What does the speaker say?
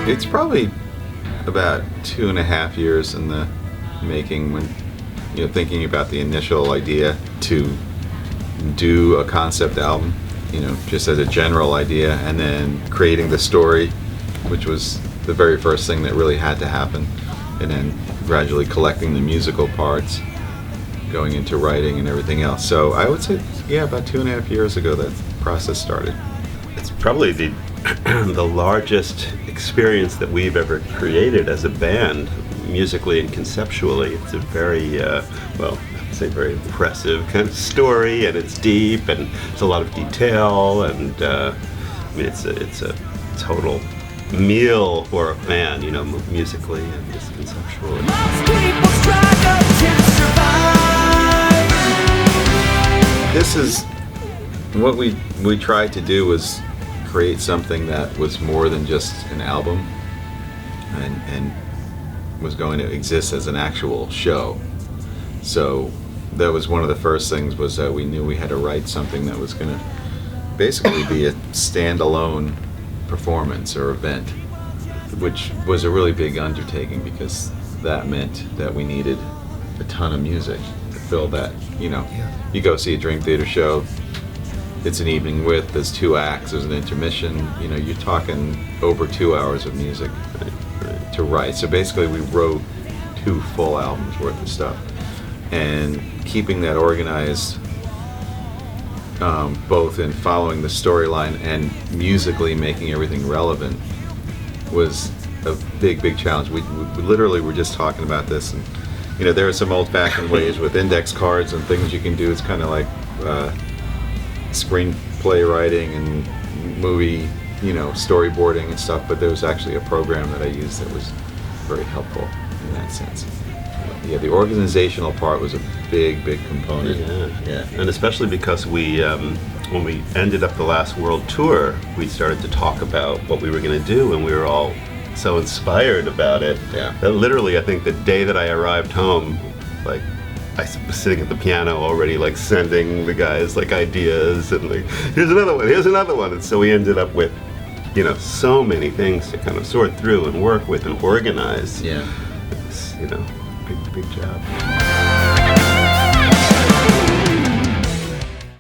It's probably about 2.5 years in the making when, thinking about the initial idea to do a concept album, just as a general idea, and then creating the story, which was the very first thing that really had to happen, and then gradually collecting the musical parts, going into writing and everything else. So I would say, about 2.5 years ago that process started. It's probably the the largest experience that we've ever created as a band, musically and conceptually. It's a very, very impressive kind of story, and it's deep, and it's a lot of detail, and it's a total meal for a fan, musically and just conceptually. Most people struggle to survive. This is what we tried to do, was create something that was more than just an album, and was going to exist as an actual show. So that was one of the first things, was that we knew we had to write something that was going to basically be a standalone performance or event, which was a really big undertaking, because that meant that we needed a ton of music to fill that. You go see a Dream Theater show, it's an evening with, there's 2 acts, there's an intermission, you're talking over 2 hours of music to write. So basically we wrote 2 full albums worth of stuff, and keeping that organized, both in following the storyline and musically making everything relevant, was a big challenge. We literally were just talking about this, and there are some old-fashioned ways with index cards and things you can do. It's kind of like screenplay writing and movie, storyboarding and stuff, but there was actually a program that I used that was very helpful in that sense. Yeah, the organizational part was a big component. Yeah. And especially because we, when we ended up the last world tour, we started to talk about what we were going to do, and we were all so inspired about it. Yeah. That literally, I think the day that I arrived home, I was sitting at the piano already, sending the guys ideas, and here's another one, and so we ended up with, so many things to kind of sort through and work with and organize. Yeah. It's, big job.